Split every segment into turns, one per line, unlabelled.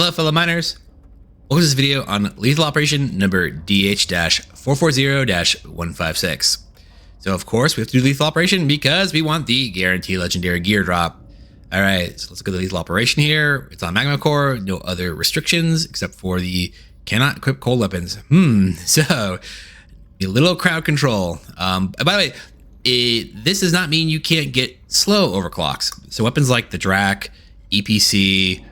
Hello fellow miners, welcome to this video on lethal operation number DH-440-156. So of course we have to do lethal operation because we want the guaranteed legendary gear drop. Alright, so let's go to the lethal operation here. It's on Magma Core, no other restrictions except for the cannot equip cold weapons. So a little crowd control. By the way, this does not mean you can't get slow overclocks. So weapons like the DRG, EPC,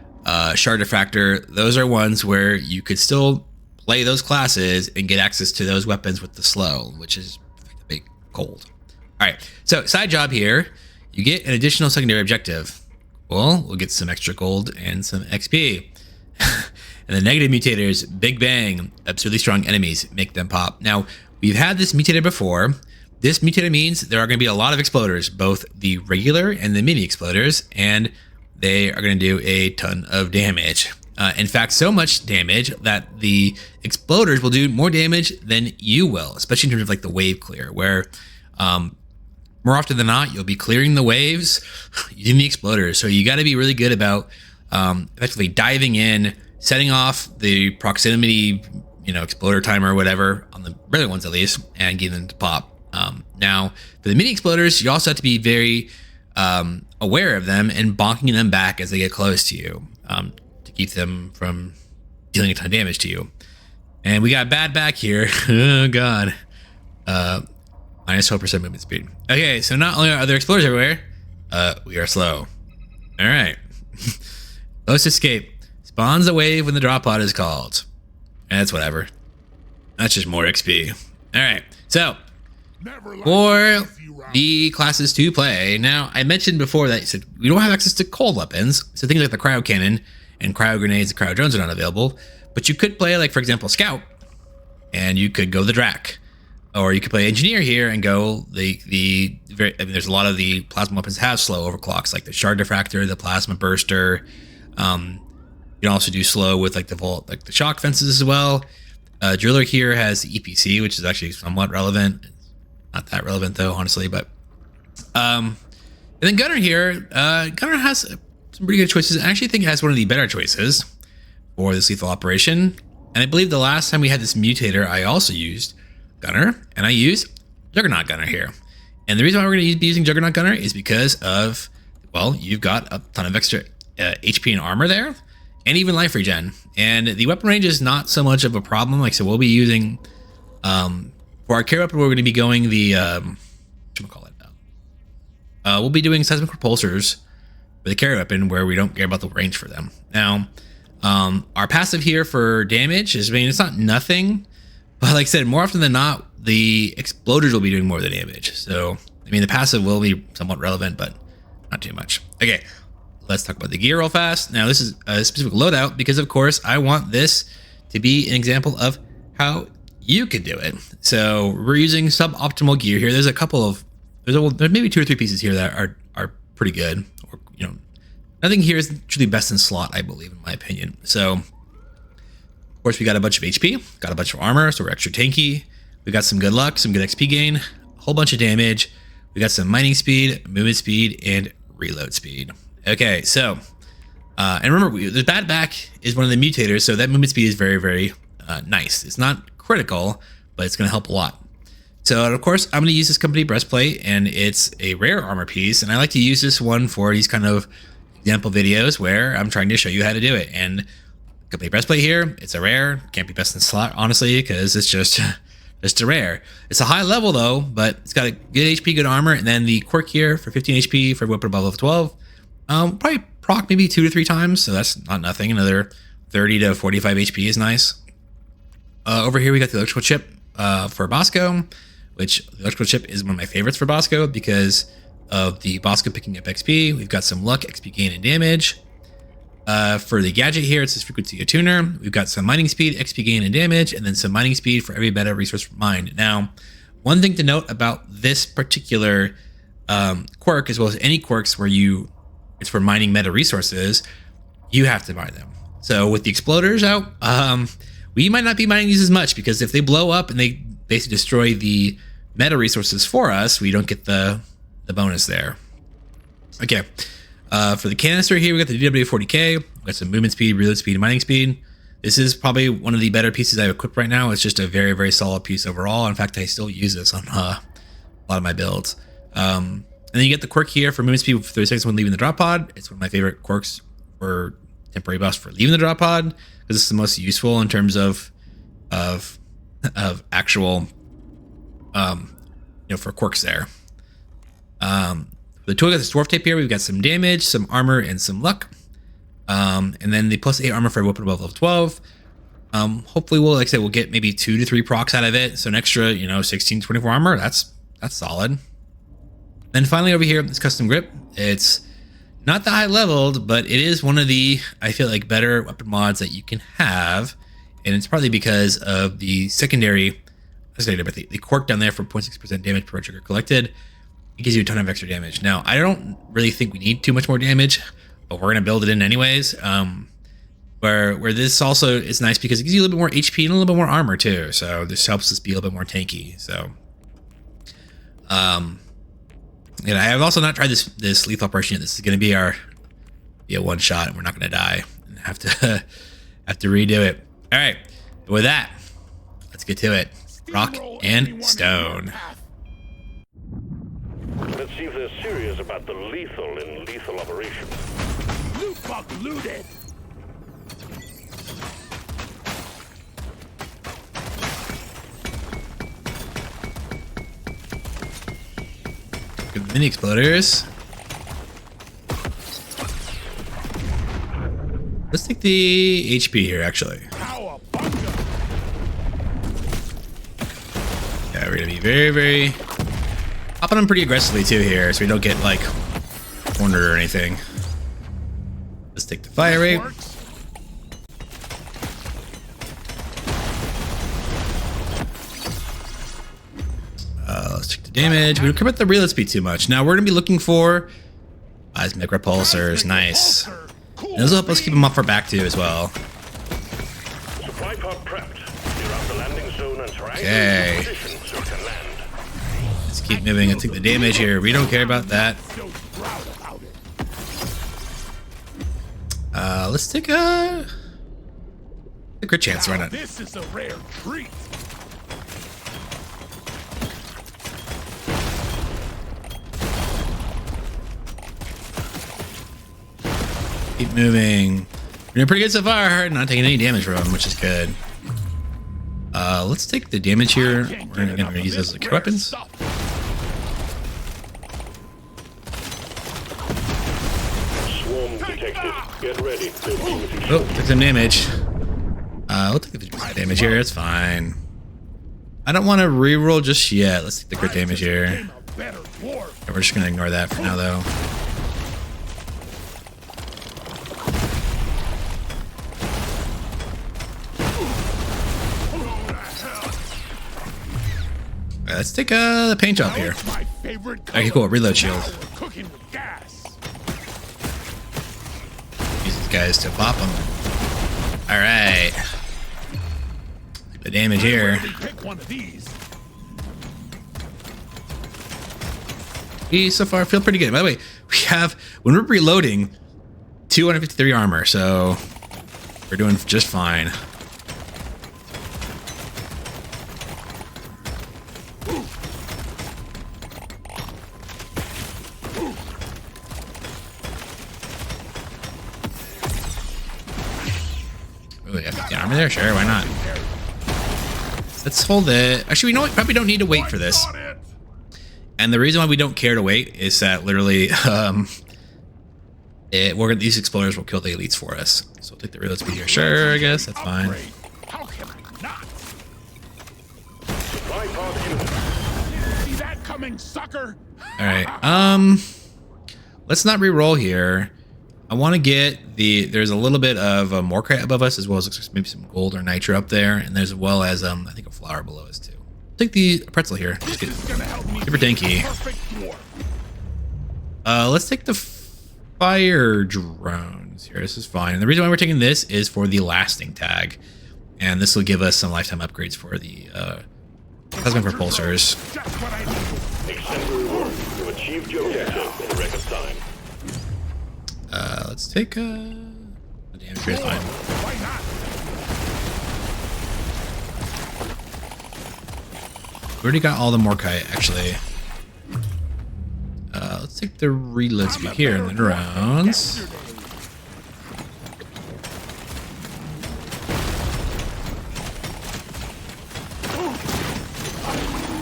Shard Diffractor, those are ones where you could still play those classes and get access to those weapons with the slow, which is a big cold. All right, so side job here, you get an additional secondary objective. Well, we'll get some extra gold and some XP. And the negative mutators, big bang, absurdly strong enemies, make them pop. Now, we've had this mutator before. This mutator means there are going to be a lot of exploders, both the regular and the mini exploders, and they are going to do a ton of damage. In fact, so much damage that the exploders will do more damage than you will, especially in terms of like the wave clear, where more often than not, you'll be clearing the waves using the exploders. So you got to be really good about effectively diving in, setting off the proximity, exploder timer or whatever on the regular ones at least, and getting them to pop. Now, for the mini exploders, you also have to be very aware of them and bonking them back as they get close to you to keep them from dealing a ton of damage to you. And we got bad back here. Oh god. Minus 12% movement speed. Okay, so not only are there exploders everywhere, we are slow. All right. Close escape. Spawns a wave when the drop pod is called. That's whatever. That's just more XP. All right, so for the classes to play. Now, I mentioned before that said we don't have access to cold weapons, so things like the cryo cannon and cryo grenades and cryo drones are not available. But you could play, like for example, Scout, and you could go the DRG, or you could play Engineer here and go there's a lot of the plasma weapons have slow overclocks, like the Shard Diffractor, the Plasma Burster. You can also do slow with like the shock fences as well. Driller here has the EPC, which is actually somewhat relevant. Not that relevant though, honestly, but and then Gunner here, Gunner has some pretty good choices. I actually think it has one of the better choices for this lethal operation. And I believe the last time we had this mutator, I also used Gunner, and I used Juggernaut Gunner here. And the reason why we're going to be using Juggernaut Gunner is because of, well, you've got a ton of extra HP and armor there, and even life regen. And the weapon range is not so much of a problem. Like, so we'll be using for our carry weapon, we're going to be going the we'll be doing seismic repulsors for the carry weapon, where we don't care about the range for them. Now, our passive here for damage is, it's not nothing, but like I said, more often than not, the exploders will be doing more of the damage. So, the passive will be somewhat relevant, but not too much. Okay, let's talk about the gear real fast. Now, this is a specific loadout because, of course, I want this to be an example of how you could do it. So we're using suboptimal gear here. There's a couple of, there's maybe 2 or 3 pieces here that are pretty good. Or, nothing here is truly best in slot, I believe, in my opinion. So, of course, we got a bunch of HP, got a bunch of armor, so we're extra tanky. We got some good luck, some good XP gain, a whole bunch of damage. We got some mining speed, movement speed, and reload speed. Okay, so, and remember, the bad back is one of the mutators, so that movement speed is very, very nice. It's not critical, but it's going to help a lot. So, of course, I'm going to use this company breastplate, and it's a rare armor piece, and I like to use this one for these kind of example videos where I'm trying to show you how to do it. And company breastplate here, it's a rare, can't be best in slot, honestly, because it's just a rare. It's a high level though, but it's got a good HP, good armor, and then the quirk here for 15 HP for weapon above level 12. Probably proc maybe 2 to 3 times, so that's not nothing. Another 30 to 45 HP is nice. Over here we got the electrical chip for Bosco, which the electrical chip is one of my favorites for Bosco because of the Bosco picking up XP. We've got some luck, XP gain, and damage. For the gadget here, it's this frequency tuner. We've got some mining speed, XP gain, and damage, and then some mining speed for every beta resource mined. Now, one thing to note about this particular quirk, as well as any quirks where it's for mining meta resources, you have to mine them. So with the exploders out, we might not be mining these as much, because if they blow up and they basically destroy the meta resources for us, we don't get the bonus there. Okay. For the canister here, we got the DW-40K. We got some movement speed, reload speed, and mining speed. This is probably one of the better pieces I've equipped right now. It's just a very, very solid piece overall. In fact, I still use this on a lot of my builds. And then you get the quirk here for movement speed for 30 seconds when leaving the drop pod. It's one of my favorite quirks for temporary buffs for leaving the drop pod, because it's the most useful in terms of actual, for quirks there. The tool got the dwarf tape here. We've got some damage, some armor, and some luck. And then the +8 armor for a weapon above level 12. Hopefully like I said, we'll get maybe 2 to 3 procs out of it. So an extra, 16, 24 armor. That's solid. Then finally over here, this custom grip. It's not that high leveled, but it is one of the, I feel like, better weapon mods that you can have. And it's partly because of the secondary, the quirk down there for 0.6% damage per trigger collected. It gives you a ton of extra damage. Now, I don't really think we need too much more damage, but we're going to build it in anyways. Where this also is nice because it gives you a little bit more HP and a little bit more armor too. So this helps us be a little bit more tanky. So, and I have also not tried this lethal operation yet. This is going to be a one shot, and we're not going to die and have to redo it. All right, with that, let's get to it. Rock and stone.
Let's see if they're serious about the lethal in lethal operations.
Loot bug looted.
Good mini exploders. Let's take the HP here, actually. Yeah, we're gonna be very, very hopping them pretty aggressively too here, so we don't get like cornered or anything. Let's take the fire rate. Let's check the damage. We don't care about the reload speed too much. Now we're gonna be looking for seismic repulsors. Nice. And those will help us keep them off our back too as well.
Supply pod prepped. Clear out the landing zone and
Okay.
position so it can land.
Let's keep moving and take the damage here. We don't care about that. Let's take a crit chance. Why not?
This is a rare treat.
Keep moving. We're doing pretty good so far. Not taking any damage from them, which is good. Let's take the damage here. We're gonna use those as weapons.
Swarm detected. Get ready.
Oh, took some damage. We'll take the damage here. It's fine. I don't want to reroll just yet. Let's take the crit damage here. And we're just gonna ignore that for now, though. Let's take the paint job here. Okay, cool. Reload shield. Use these guys to pop them. All right. The damage here. We so far feel pretty good. By the way, we have, when we're reloading, 253 armor, so we're doing just fine. Armor there, sure, why not? Let's hold it. Actually, you know what? Probably don't need to wait for this. And the reason why we don't care to wait is that literally, these exploders will kill the elites for us. So we'll take the reload speed here. Sure, I guess that's fine.
How can I not?
Supply pod unit.
See that coming, sucker?
All right. Let's not re-roll here. I want to get there's a little bit of a more crate above us, as well as maybe some gold or nitro up there, and there's as well as I think a flower below us too. Take the pretzel here. Let's get super tanky. Let's take the fire drones here. This is fine. And the reason why we're taking this is for the lasting tag, and this will give us some lifetime upgrades for the seismic repulsors.
Exemplary work. You achieved your objective in record time.
Let's take the damage here is fine.
Why not?
We already got all the Morkite, actually. Let's take the reload speed here and then rounds.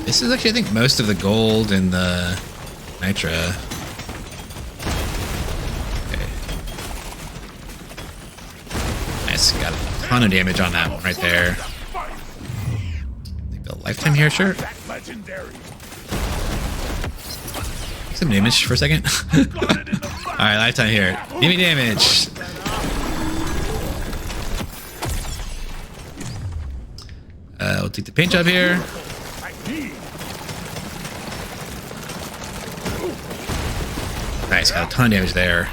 This is actually, I think, most of the gold in the Nitra. Okay. Nice, got a ton of damage on that one right there. Take the lifetime here, sure.
That legendary.
Some damage for a second. Alright, lifetime here. Give me damage. We'll take the paint job here. Nice, got a ton of damage there.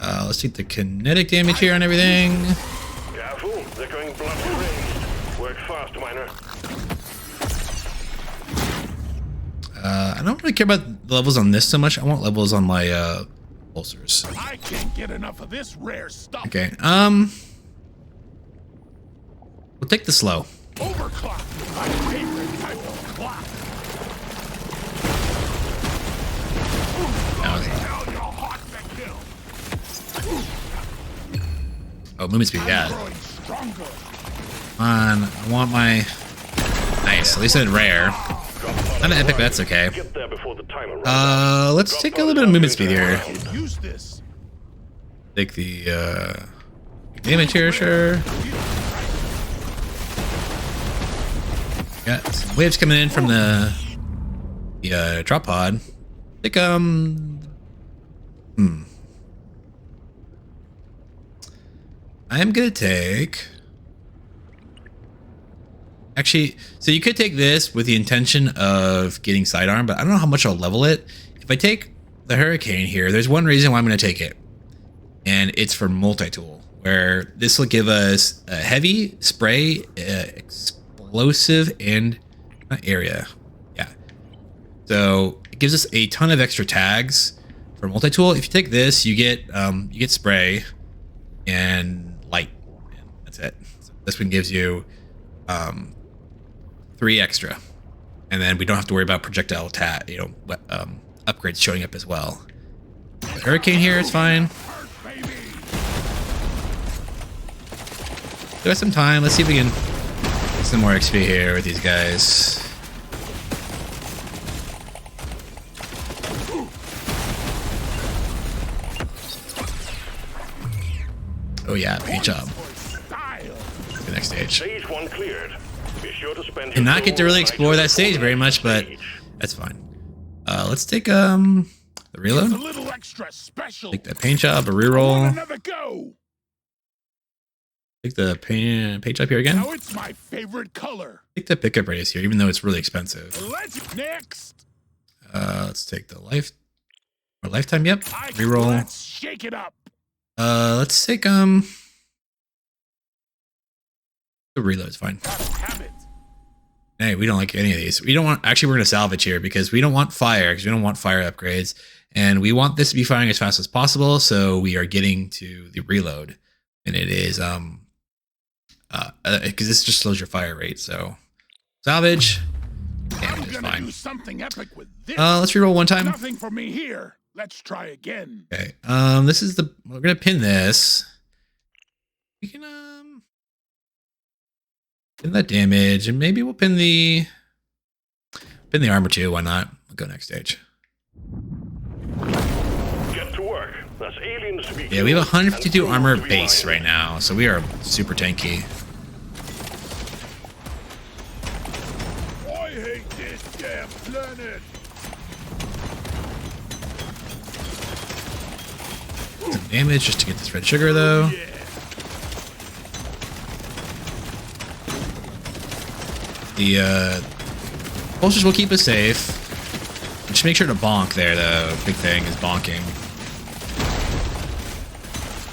Let's take the kinetic damage here on everything.
Careful, they're going bloody range. Work fast, miner.
I don't really care about the levels on this so much. I want levels on my pulsars.
I can't get enough of this rare stuff.
Okay, we'll take the slow.
Overclock, my favorite type of clock.
That was
Hell, you're hot to kill.
oh, movement speed, yeah.
Growing stronger.
Come on, I want my nice. At least I did rare. Not an epic, but that's okay.
Get there before the timer runs.
Let's take a little bit of movement speed here.
Use this.
Take the damage here, sure. Got some waves coming in from the drop pod. I think I am gonna take. Actually, so you could take this with the intention of getting sidearm, but I don't know how much I'll level it. If I take the Hurricane here, there's one reason why I'm going to take it. And it's for multi-tool, where this will give us a heavy, spray, explosive, and area. Yeah. So it gives us a ton of extra tags for multi-tool. If you take this, you get spray and light. And that's it. So this one gives you 3 extra, and then we don't have to worry about projectile upgrades showing up as well. The Hurricane here is fine. Give us some time. Let's see if we can get some more XP here with these guys. Oh yeah, paint job. The next stage.
Stage 1 cleared. Be sure to spend
Did not get to really explore that stage very much, but that's fine. Let's take the reload.
A little extra special.
Take that paint job, a reroll.
Another go.
Take the paint job here again.
Now it's my favorite color.
Take the pickup radius here, even though it's really expensive.
Let's next.
Let's take the lifetime. Yep.
Let's
Reroll.
shake it up.
Let's take the reload's fine.
Have it.
Hey, we don't like any of these. We don't want. Actually, we're gonna salvage here because we don't want fire. Because we don't want fire upgrades, and we want this to be firing as fast as possible. So we are getting to the reload, and it is because this just slows your fire rate. So salvage. Damage is fine.
Do something epic with this.
Let's reroll one time.
Nothing for me here. Let's try again.
Okay. This is we're gonna pin this. We can pin that damage, and maybe we'll pin the armor too. Why not? We'll go next stage.
Get to work. That's aliens to be
Yeah, we have
killed
152
and
armor
to be
base
mined.
right now, so we are super tanky.
I hate this damn planet.
Some damage just to get this red sugar though.
Yeah.
The pulsers will keep us safe. Just make sure to bonk there though. Big thing is bonking.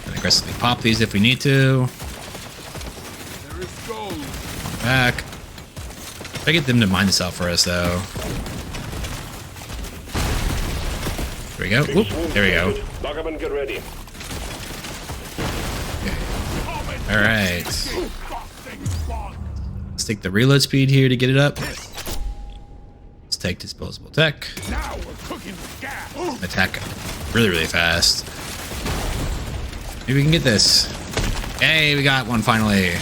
And aggressively pop these if we need to.
There is gold.
Back. Try to get them to mine this out for us though. There we go. Whoop, there we go.
Buggerman, get ready.
All right. Let's take the reload speed here to get it up. Let's take disposable tech.
Now we're cooking with gas.
Attack really, really fast. Maybe we can get this. Hey, we got one finally.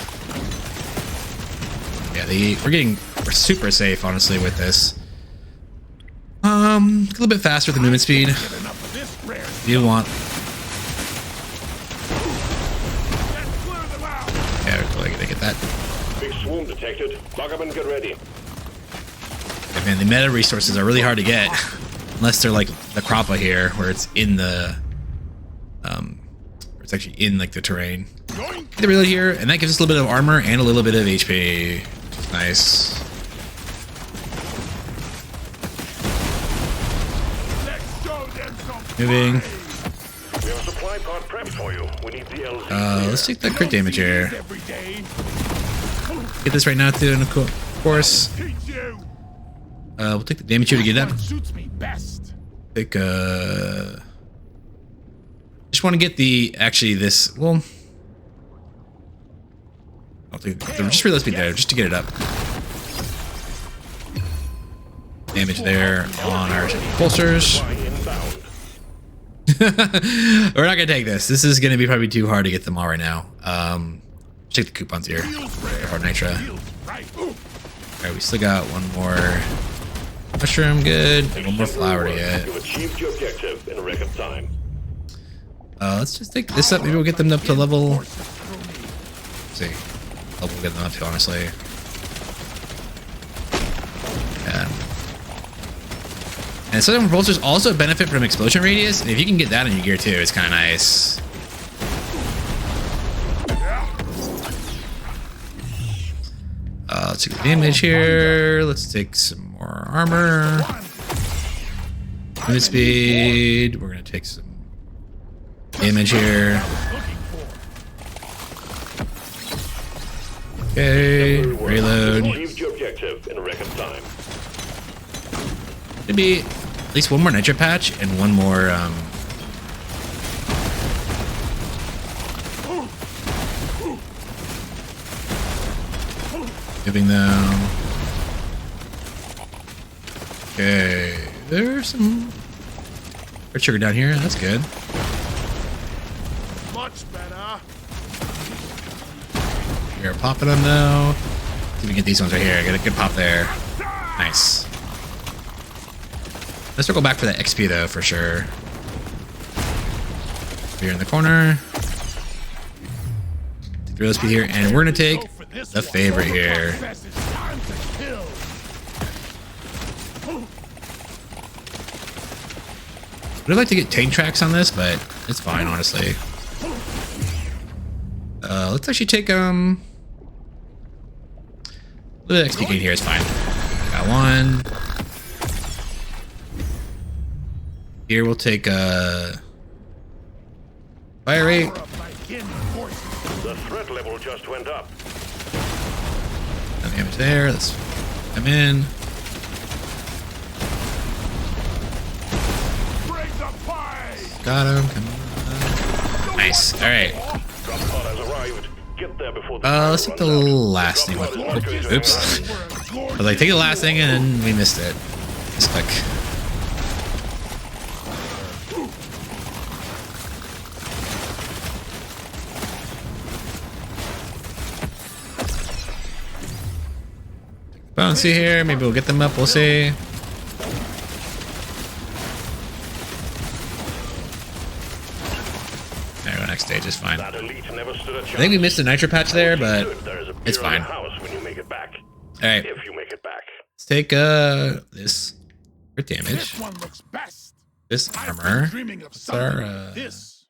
Yeah, we're super safe, honestly, with this. A little bit faster with the movement speed. If you want. Yeah, we're totally gonna get that.
Big swarm detected. Buggerman, get ready.
Yeah, man, the meta resources are really hard to get. Unless they're like the Krappa here, where it's in the where it's actually in like the terrain. Get the reload here, and that gives us a little bit of armor and a little bit of HP. Which is nice. Moving.
We have a supply pod prepped for you. We need DLZ.
Let's take the crit damage here. Get this right now too, and of course. We'll take the damage here to get it up. Take just want to get this. Well, I'll take just reload speed there, just to get it up. Damage there on our bolsters. We're not gonna take this. This is gonna be probably too hard to get them all right now. Take the coupons here. Or nitra. Alright, we still got one more mushroom, good. And one more flower to get.
You've achieved your objective in a record time.
Let's just take this up. Maybe we'll get them up to level. Let's see. Level we'll get them up to, honestly. Yeah. And southern bolsters also benefit from explosion radius, and if you can get that in your gear too, it's kind of nice. Let's take the damage here. Let's take some more armor. Movement speed. We're gonna take some damage here. Okay, reload.
Achieved your objective in a record time.
Should be at least one more nitra patch and one more moving them. Okay, there's some red sugar down here. That's good.
Much better.
We're popping them though. See if we can get these ones right here. Get a good pop there. Nice. Let's circle back for that XP though, for sure. Here in the corner. Throw this speed here, and we're gonna take the favorite here. I'd like to get tank tracks on this, but it's fine, honestly. Let's actually take a little XP gain here. It's fine. Got one. Here we'll take fire rate.
The threat level just went up.
No damage there. Let's come in. Got him. Come on. Nice. All right.
Drop pod has arrived. Get there before the
Let's take the last thing. Oops. I was like, take the last thing, and then we missed it. Just click. Bouncy here. Maybe we'll get them up. We'll see. There we go. Next stage is fine.
That elite never stood a chance.
I think we missed a nitro patch there, but
There is a
it's
beer in
fine.
the house when you make it back.
All right.
If you make it back.
Let's take this for damage.
This one looks best.
This
I've been
armor.
dreaming of
What's
something
our
like this.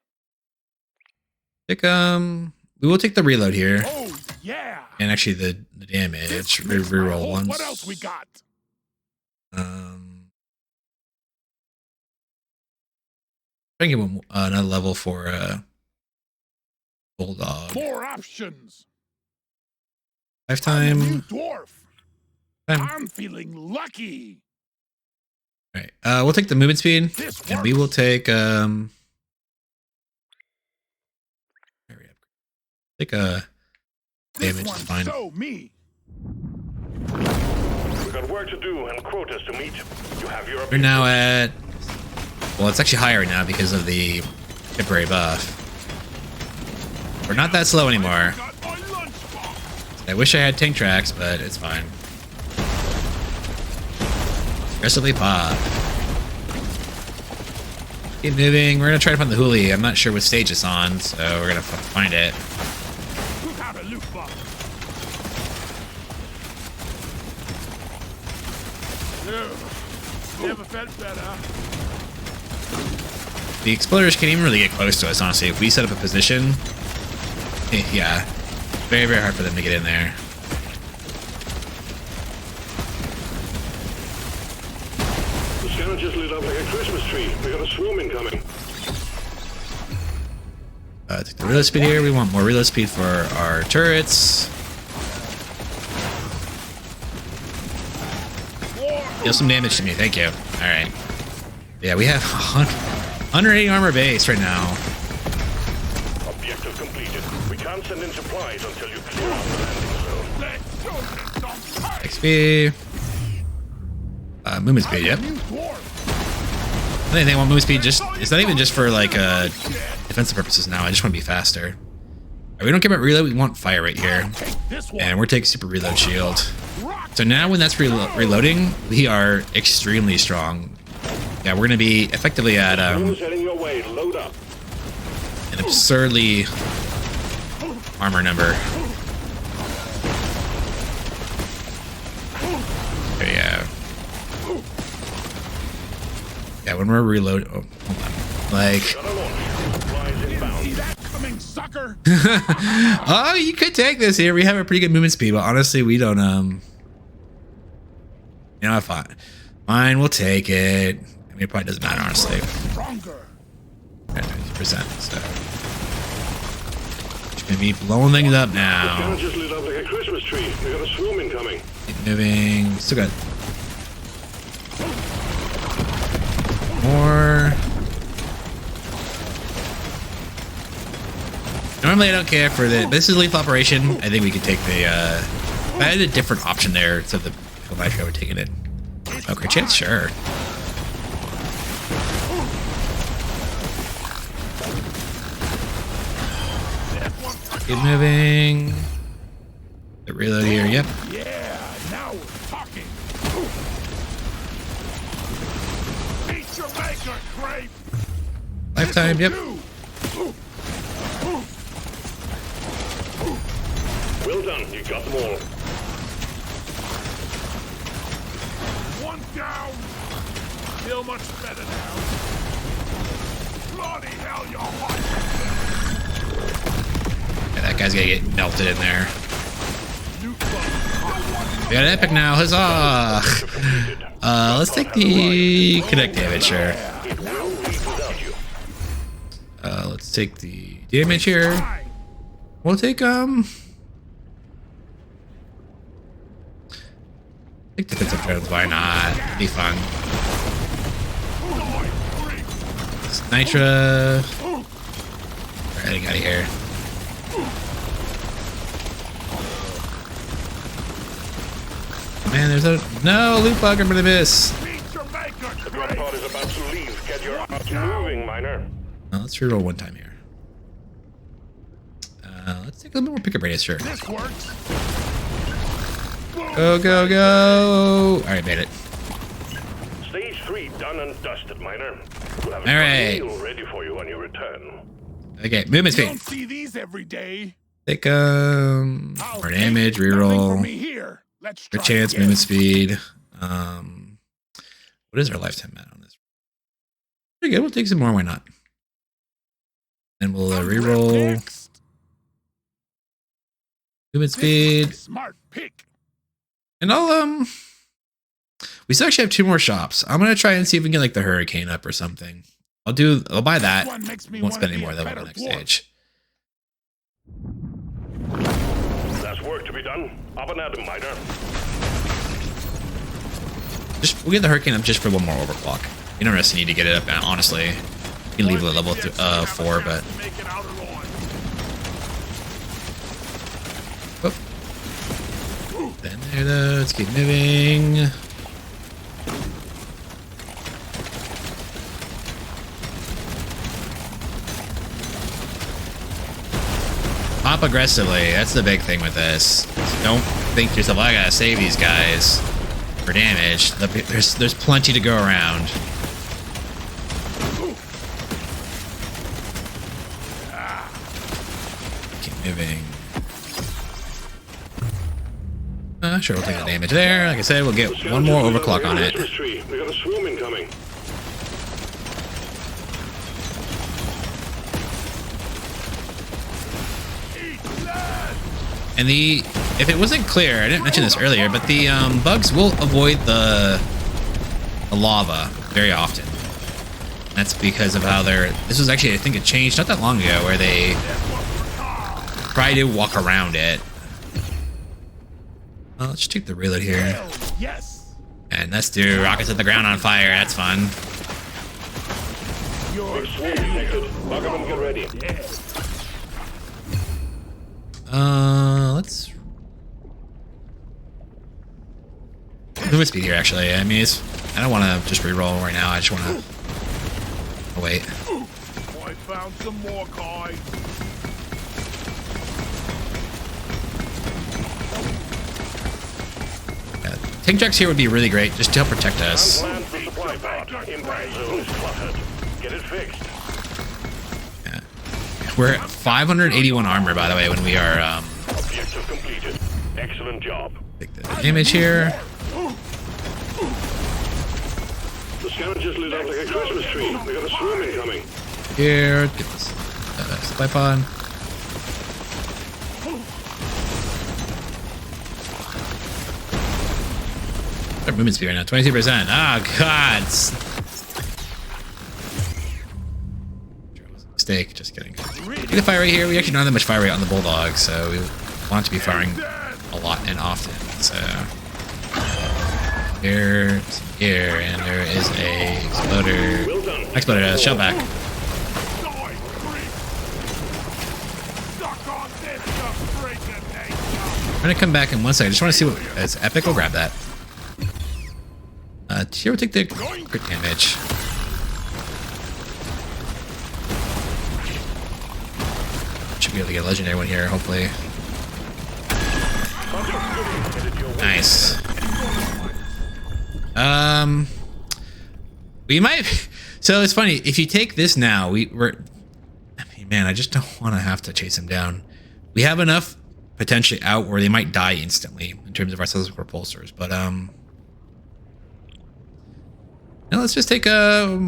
take we will take the reload here.
Oh yeah.
And actually the damage.
This makes my
Reroll
whole-
once.
What else we got?
Try and get one, another level for Bulldog.
More options. I'm a
Lifetime.
new dwarf.
Time.
I'm feeling lucky.
All right, we'll take the movement speed, and we will take take a damage. Is fine.
So me.
We've got work to do and quotas to meet. You have your.
We're now at. Well, it's actually higher now because of the temporary buff. We're not that slow anymore.
Got my lunchbox.
I wish I had tank tracks, but it's fine. Aggressively pop. Keep moving. We're gonna try to find the huli. I'm not sure what stage it's on, so we're gonna find it.
Who got a loot box? Never felt better.
The exploders can't even really get close to us, honestly. If we set up a position, yeah, very, very hard for them to get in there.
The scanner just lit up like a Christmas tree. We got a swarm incoming.
Take the reload speed here. We want more reload speed for our turrets. Deal some damage to me, thank you. All right. Yeah, we have 180 armor base right now.
Objective completed. We can't send in supplies until you clear out the landing zone.
XP. Movement speed, yep. I think I want movement speed just, it's not even just for like defensive purposes now. I just want to be faster. We don't care about reload, we want fire rate here. And we're taking super reload shield. So now when that's reloading, we are extremely strong. Yeah, we're going to be effectively at
Heading your way. Load up.
an absurdly armor number. There you go. Yeah, when we're reload, oh, hold on. Like,
See that coming, sucker?
oh, you could take this here. We have a pretty good movement speed, but honestly, we don't. You know, fine, we'll take it. I mean, it probably doesn't matter, honestly.
Stronger.
At 50%, so just gonna be blowing things up now.
Scanner just lit up like a Christmas tree. We got a swarm incoming.
Keep moving. Still got more. Normally, I don't care for the. But this is a lethal operation. I think we could take the. I had a different option there, so the nitro would taking it. Okay, chance, sure. Keep moving. The reload here. Yep.
Yeah, now we're talking. Meet your maker, Grape.
Lifetime. Yep.
Well done. You got them all.
One down. Feel much better now. Bloody hell, you're hot.
Yeah, that guy's gonna get melted in there.
Loot box.
We got an epic now. Huzzah! Let's take the connect damage here.
It will leave without you.
Let's take the damage here. We'll take take defensive drones. Why not? It'd be fun. It's Nitra. We're heading out of here. Man, there's a no loot bug. I'm gonna miss.
Meet your maker,
The drop
Grape.
pod is about to leave. Get your ass moving, miner.
Let's reroll one time here. Let's take a little bit more pickup radius, sure.
This works.
Go, go, go! All right, made it.
Stage 3 done and dusted, miner. We'll have
All right.
a meal ready for you when you return.
Okay, movement
You don't
speed.
see these every day.
Take
I'll
more
take
damage,
nothing from
reroll.
me here. Let's
Good
try
chance,
again.
movement speed. What is our lifetime at on this? Pretty good. We'll take some more. Why not? And we'll reroll
Next.
movement speed.
Smart pick.
And I'll we still actually have 2 more shops. I'm gonna try and see if we can get like the hurricane up or something. I'll buy that.
One makes me
Won't
wanna
spend any
be
more
a
though on
better
the next
dwarf.
stage.
There's work to be done. Up and at 'em, miner.
we'll get the Hurricane up just for one more overclock. You don't necessarily need to get it up, honestly. You can leave it at level 4, but... Oh. Then there, though. Let's keep moving. Pop aggressively. That's the big thing with this. Don't think to yourself, I gotta save these guys for damage. There's plenty to go around. Keep moving. Sure, we'll take the damage there. Like I said, we'll get one more overclock on it.
We got a swarm incoming.
And if it wasn't clear, I didn't mention this earlier, but the bugs will avoid the lava very often. That's because of how this was actually, I think it changed not that long ago, where they try to walk around it. Well, let's take the reload here.
Yes.
And let's do rockets at the ground on fire. That's fun.
Big swarm detected. Buggerman, get ready.
Let's movement speed here. Actually, I mean, I don't want to just re-roll right now. I just want to wait.
I found some more guys.
Tank jacks here would be really great, just to help protect us.
Land for supply pod. Impact zone is cluttered. Get it fixed.
Yeah. We're at 581 armor, by the way, when we are.
Objective completed. Excellent job.
Take the damage here.
The scavengers lit up like a Christmas tree. We got a swarm incoming.
Here, get this supply pod. Our movement speed right now, 22%. Oh god. Mistake, just kidding. Get the fire rate here. We actually don't have that much fire rate on the Bulldog, so we want to be firing a lot and often. So here, and there is a exploder. Exploder, shell back. I'm gonna come back in 1 second. I just want to see what it's epic. We'll grab that. Here we'll take the crit damage. Should be able to get a legendary one here, hopefully. Nice. We might. So it's funny if you take this now. We're. I mean, man, I just don't want to have to chase him down. We have enough potentially out where they might die instantly in terms of our celestial repulsors, but now let's just take our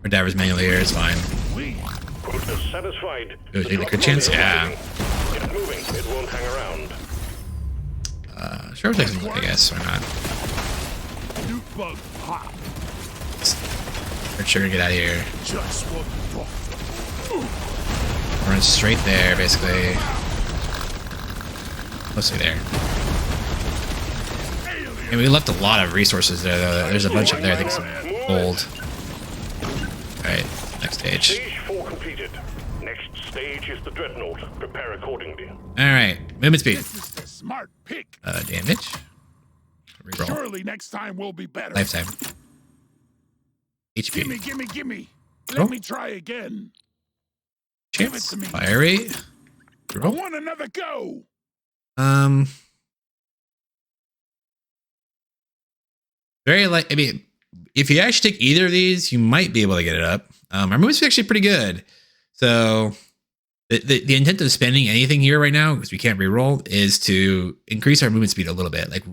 divers manually here. It's fine.
Quota satisfied.
Go take the crit chance. Yeah.
Get moving. It won't hang around.
Sure, we'll take some, I guess, or not.
Nuke bug pop.
We're sure to get out of here.
Just what
Run straight there, basically. Mostly there. And we left a lot of resources there, though. There's a bunch up there. I think some gold. Alright, next stage.
Stage 4 completed. Next stage is the Dreadnought. Prepare accordingly.
Alright, movement speed.
This is the smart pick.
Damage. Reroll.
Surely next time will be better.
Lifetime. HP.
Gimme.
Oh.
Let me try again. Give it
Chance.
to me.
Fire rate.
I
Reroll.
want another go.
Very I mean, if you actually take either of these, you might be able to get it up. Our movement speed is actually pretty good. So the intent of spending anything here right now, because we can't reroll, is to increase our movement speed a little bit. Like,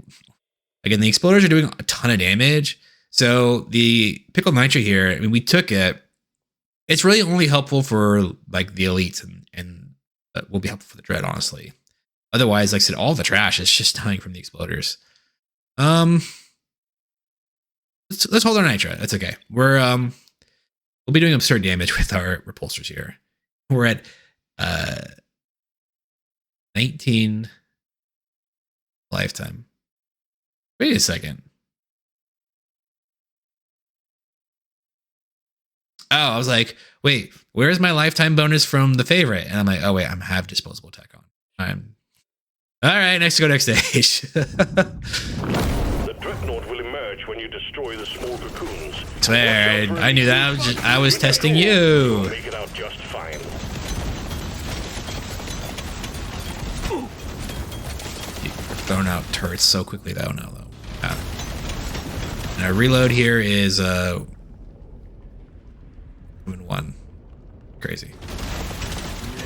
again, the exploders are doing a ton of damage. So the pickled nitro here, I mean, we took it. It's really only helpful for like the elites and will be helpful for the dread, honestly. Otherwise, like I said, all the trash is just dying from the exploders. Let's hold our nitro. That's okay. We'll be doing absurd damage with our repulsors here. We're at 19 lifetime. Wait a second. Oh, I was like, wait, where's my lifetime bonus from the favorite? And I'm like, oh wait, I have disposable tech on. I'm all right. Next stage.
The Dreadnought will emerge when you destroy the small cocoons.
Swear, I knew that. I was testing you.
Make it out just fine.
Throwing out turrets so quickly though. No, though. And our reload here is 1. Crazy.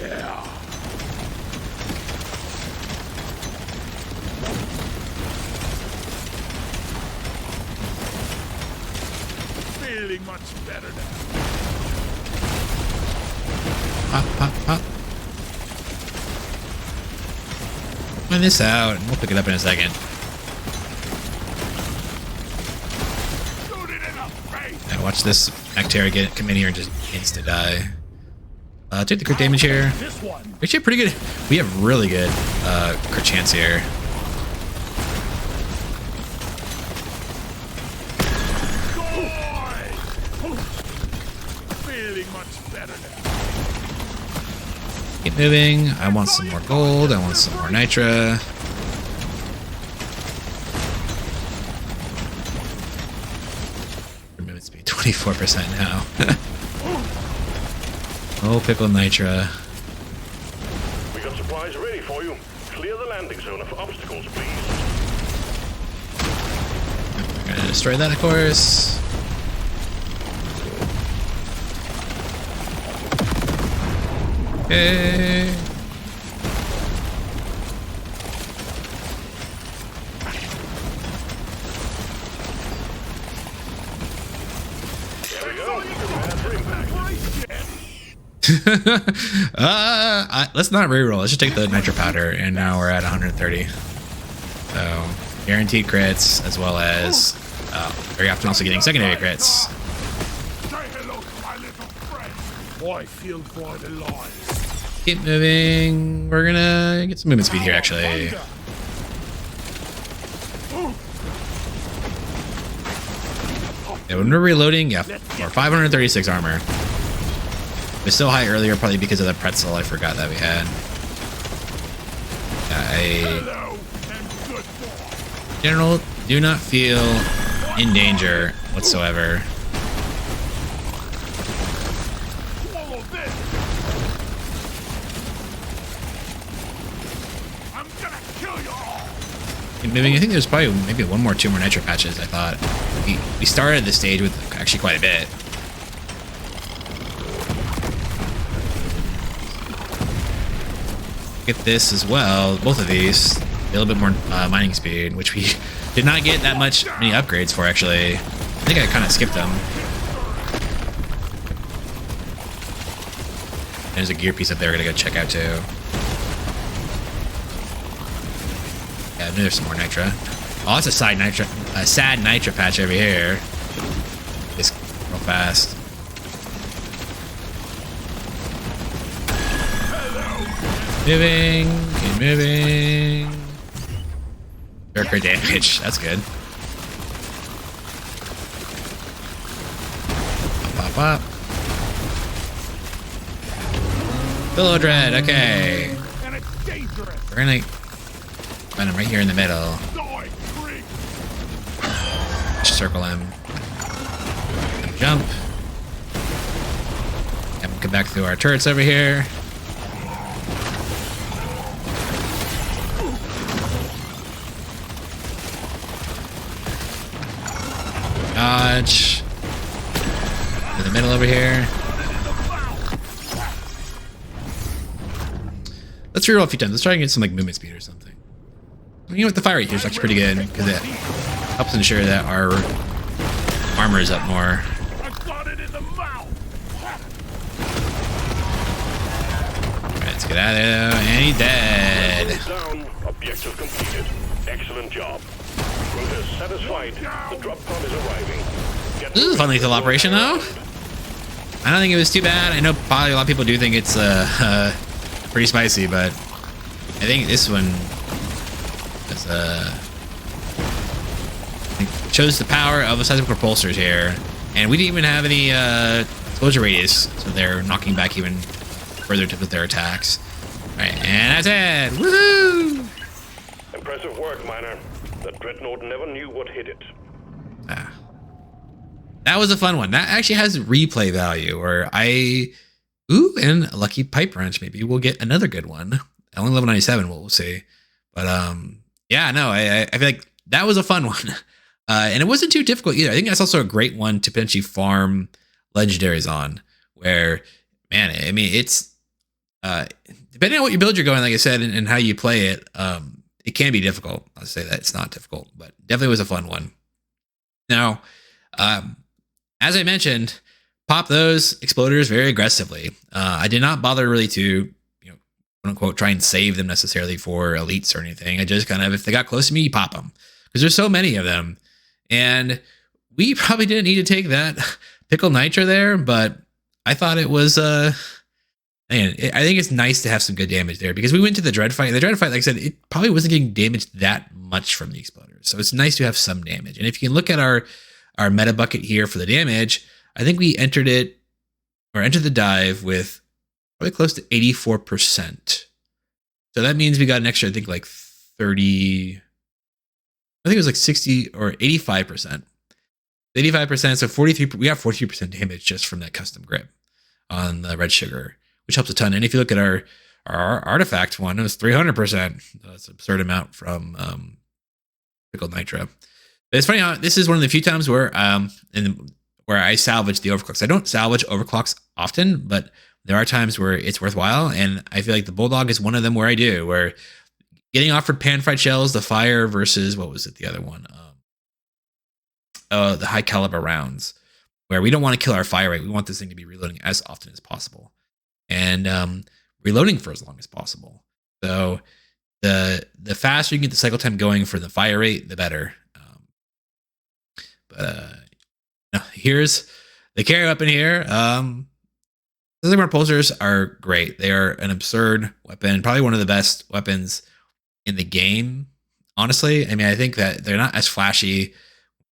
Yeah. Feeling much better now.
Pop. Find this out, and we'll pick it up in a second. Now watch this bacteria come in here and just insta die. Take the crit damage here. Actually, pretty good. We have really good crit chance here.
Feeling much better now.
Keep moving. I want some more gold. I want some more nitra. Movement speed 24% now. Oh, pickle nitra.
We got supplies ready for you. Clear the landing zone of obstacles, please.
We're gonna destroy that, of course. Okay.
There we go. For impact.
Let's not reroll. Let's just take the nitro powder, and now we're at 130. So guaranteed crits, as well as very often also getting secondary crits.
Say hello to my little friend. I feel quite alive.
Keep moving. We're gonna get some movement speed here, actually. Yeah, when we're reloading, yeah, we're 536 armor. It was so high earlier, probably because of the pretzel I forgot that we had.
Hello and good boy.
General, do not feel in danger whatsoever.
Swallow this. I'm gonna kill you all.
Keep moving. I think there's probably maybe two more nitro patches. I thought we started the stage with actually quite a bit. Get this as well, both of these, a little bit more mining speed, which we did not get that many upgrades for, actually. I think I kind of skipped them. There's a gear piece up there we're gonna go check out too. Yeah, maybe there's some more nitra. Oh, that's a sad nitra patch over here. This real fast. Moving, keep moving. Darker damage, that's good. Pop, pop. Pillow Dread, okay.
And it's dangerous.
We're gonna find him right here in the middle. Just circle him. Jump. And we'll come back through our turrets over here. Dodge. In the middle over here. Let's reroll a few times. Let's try and get some like movement speed or something. You know what? The fire rate here is actually pretty good because it helps ensure that our armor is up more.
I got it in the mouth.
Alright, let's get out of there. And he's dead.
Down. Objective completed. Excellent job. Rotors satisfied. The drop pod is arriving.
This is a fun lethal operation, though. I don't think it was too bad. I know probably a lot of people do think it's pretty spicy, but I think this one was, shows the power of the seismic propulsors here. And we didn't even have any exposure radius, so they're knocking back even further with their attacks. All right, and that's it. Woohoo!
Impressive work, Miner. The Dreadnought never knew what hit it.
That was a fun one. That actually has replay value, or and a lucky pipe wrench. Maybe we'll get another good one. Only level 97, we'll see. But yeah, no, I feel like that was a fun one. And it wasn't too difficult either. I think that's also a great one to potentially farm legendaries on, where, man, I mean, it's depending on what you build you're going, like I said, and how you play it, it can be difficult. I'll say that it's not difficult, but definitely was a fun one. Now, as I mentioned, pop those exploders very aggressively. I did not bother really to, quote unquote, try and save them necessarily for elites or anything. I just kind of, if they got close to me, you pop them, because there's so many of them. And we probably didn't need to take that pickle nitro there, but I thought it was, man, I think it's nice to have some good damage there, because we went to the dread fight. The dread fight, like I said, it probably wasn't getting damaged that much from the exploders. So it's nice to have some damage. And if you can look at our meta bucket here for the damage, I think we entered the dive with probably close to 84%. So that means we got an extra, I think, like 30, I think it was like 60 or 85%. 85%, so 43, we got 43% damage just from that custom grip on the red sugar, which helps a ton. And if you look at our artifact one, it was 300%. That's an absurd amount from pickled nitro. But it's funny how this is one of the few times where where I salvage the overclocks. I don't salvage overclocks often, but there are times where it's worthwhile, and I feel like the Bulldog is one of them where I do. Where getting offered pan-fried shells, the fire versus, what was it, the other one? The high caliber rounds, where we don't want to kill our fire rate. We want this thing to be reloading as often as possible, and reloading for as long as possible. So the faster you can get the cycle time going for the fire rate, the better. Here's the carry weapon here. The Sigmar pulsers are great. They are an absurd weapon, probably one of the best weapons in the game. Honestly, I mean, I think that they're not as flashy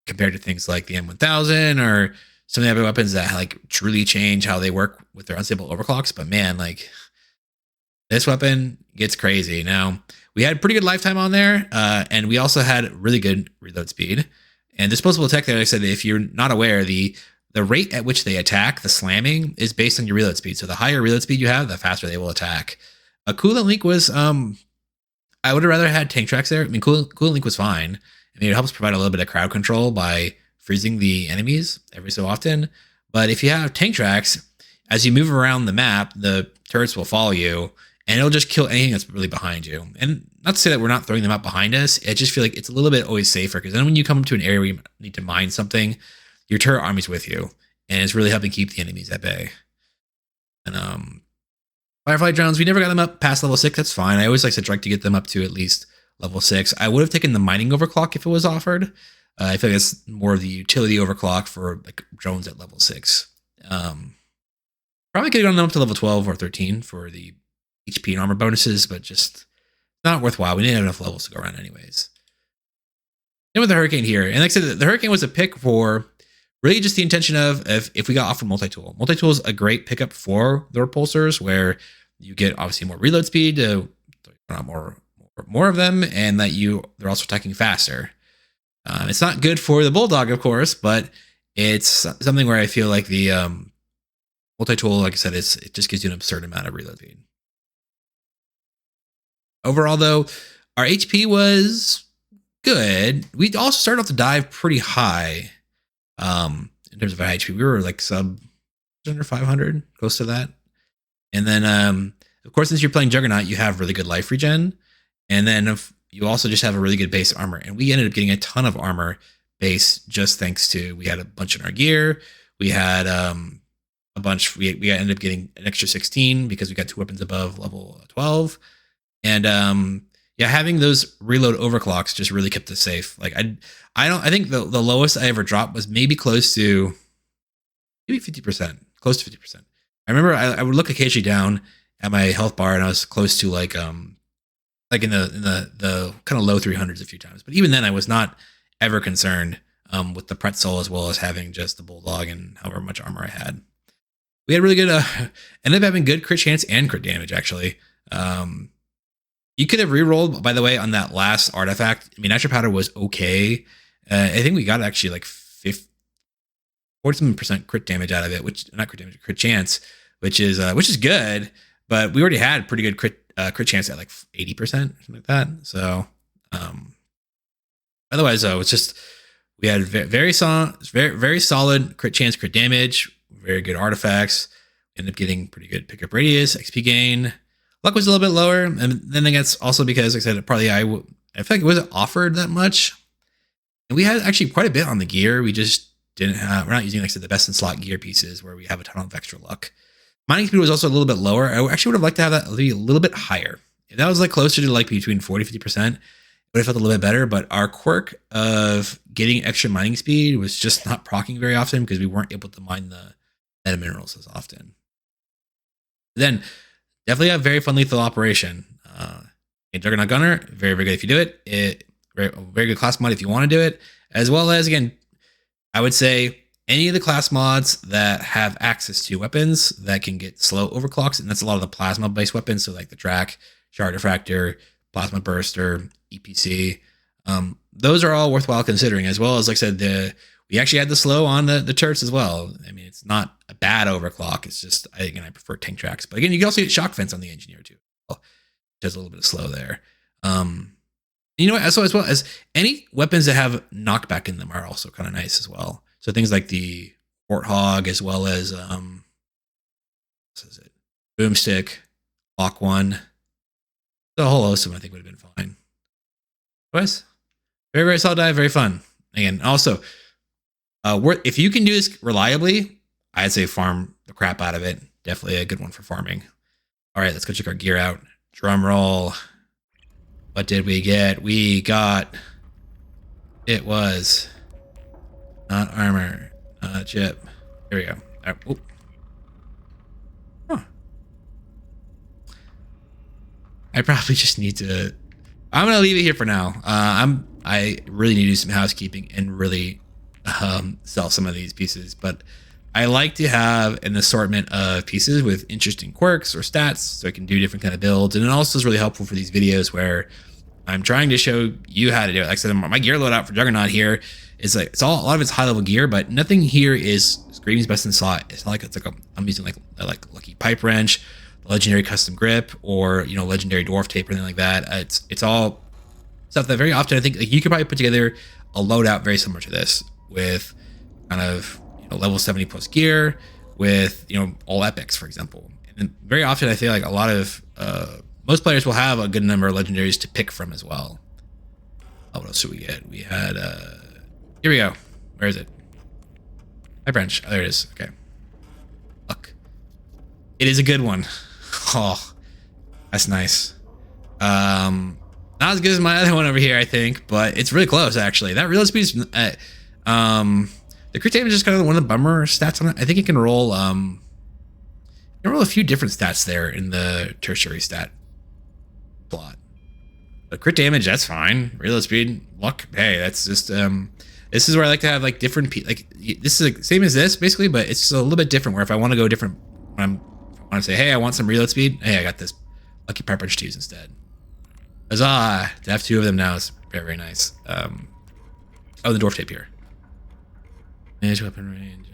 compared to things like the M1000 or some of the other weapons that like truly change how they work with their unstable overclocks. But man, like, this weapon gets crazy. Now, we had pretty good lifetime on there, and we also had really good reload speed. And disposable tech there, like I said, if you're not aware, the rate at which they attack, the slamming, is based on your reload speed. So the higher reload speed you have, the faster they will attack. A Coolant Link was, I would have rather had tank tracks there. I mean, Coolant Link was fine. I mean, it helps provide a little bit of crowd control by freezing the enemies every so often. But if you have tank tracks, as you move around the map, the turrets will follow you, and it'll just kill anything that's really behind you. And not to say that we're not throwing them out behind us. I just feel like it's a little bit always safer, because then when you come to an area where you need to mine something, your turret army's with you, and it's really helping keep the enemies at bay. And Firefly drones, we never got them up past level 6. That's fine. I always like to try to get them up to at least level 6. I would have taken the mining overclock if it was offered. I feel like it's more of the utility overclock for like drones at level 6. Probably could have gone them up to level 12 or 13 for the HP and armor bonuses, but just not worthwhile. We didn't have enough levels to go around anyways. Then with the Hurricane here, and like I said, the Hurricane was a pick for really just the intention of if we got offered multi-tool. Multi-tool is a great pickup for the repulsors, where you get obviously more reload speed to more of them, and that they're also attacking faster. It's not good for the Bulldog, of course, but it's something where I feel like the multi-tool, like I said, it just gives you an absurd amount of reload speed. Overall, though, our HP was good. We also started off the dive pretty high in terms of our HP. We were like under 500, close to that. And then, of course, since you're playing Juggernaut, you have really good life regen. And then you also just have a really good base armor. And we ended up getting a ton of armor base just thanks to, we had a bunch in our gear. We had a bunch, we ended up getting an extra 16 because we got 2 weapons above level 12. And yeah, having those reload overclocks just really kept us safe. Like I think the lowest I ever dropped was maybe close to 50%, close to 50%. I remember I would look occasionally down at my health bar, and I was close to like in the kind of low 300s a few times. But even then, I was not ever concerned with the pretzel, as well as having just the Bulldog and however much armor I had. we had really good, ended up having good crit chance and crit damage, actually. You could have re-rolled, by the way, on that last artifact. I mean, Nitro Powder was okay. I think we got actually like 47% crit damage out of it, which not crit damage, crit chance, which is good. But we already had pretty good crit chance at like 80% or something like that. So, otherwise, though, it's just we had very solid crit chance, crit damage, very good artifacts. Ended up getting pretty good pickup radius, XP gain. Luck was a little bit lower, and then that's also because, like I said, probably I feel like it wasn't offered that much, and we had actually quite a bit on the gear. We just didn't have. We're not using, like I said, the best in slot gear pieces where we have a ton of extra luck. Mining speed was also a little bit lower. I actually would have liked to have that be a little bit higher. If that was like closer to like between 40-50%, it would have felt a little bit better. But our quirk of getting extra mining speed was just not proccing very often because we weren't able to mine the meta minerals as often. Then definitely a very fun lethal operation. A Juggernaut Gunner, very, very good if you do it. Very good class mod if you want to do it. As well as, again, I would say any of the class mods that have access to weapons that can get slow overclocks, and that's a lot of the plasma-based weapons, so like the Drac, Shard Refractor, Plasma Burster, EPC. Those are all worthwhile considering, as well as, like I said, we actually had the slow on the turrets as well. I mean, it's not a bad overclock. It's just, I prefer tank tracks. But again, you can also get shock fence on the engineer too. Just a little bit of slow there. You know what? So as well as any weapons that have knockback in them are also kind of nice as well. So things like the Warthog, as well as what is it? Boomstick, Lock One. The whole host of them I think would have been fine. Otherwise, very, very solid dive, very fun. Again, also, if you can do this reliably, I'd say farm the crap out of it. Definitely a good one for farming. All right, let's go check our gear out. Drum roll. What did we get? We got, it was not armor, chip. Here we go. Right, huh. I probably just need to, I'm going to leave it here for now. I really need to do some housekeeping and really sell some of these pieces, but I like to have an assortment of pieces with interesting quirks or stats so I can do different kind of builds. And it also is really helpful for these videos where I'm trying to show you how to do it. Like I said, my gear loadout for Juggernaut here is like, a lot of it's high level gear, but nothing here is Screaming's best in slot. It's not like it's like I'm using like Lucky Pipe Wrench, legendary custom grip, or legendary dwarf tape or anything like that. It's all stuff that very often I think like you could probably put together a loadout very similar to this with kind of level 70 plus gear with all epics, for example. And very often I feel like a lot of most players will have a good number of legendaries to pick from as well. What else should we get? We had here we go. Where is it? My branch. Oh, there it is. Okay. Look. It is a good one. Oh, that's nice. Not as good as my other one over here, I think, but it's really close actually. That real speed is the crit damage is kind of one of the bummer stats on it. I think it can roll a few different stats there in the tertiary stat plot. But crit damage, that's fine. Real speed, luck, hey, that's just this is where I like to have like different this is like same as this basically, but it's just a little bit different. Where if I want to go different, when I want to say, hey, I want some reload speed, hey, I got this Lucky Pipe Wrench to use instead. Huzzah! To have two of them now is very, very nice. Oh, the dwarf tape here. Manage weapon range.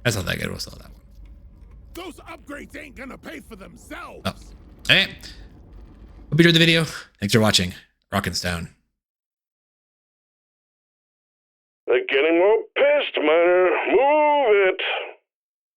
That's not that good. We'll sell that one.
Those upgrades ain't gonna pay for themselves.
Oh. Hey. Hope you enjoyed the video. Thanks for watching. Rockin' Stone.
They're getting more pissed, Miner. Move it.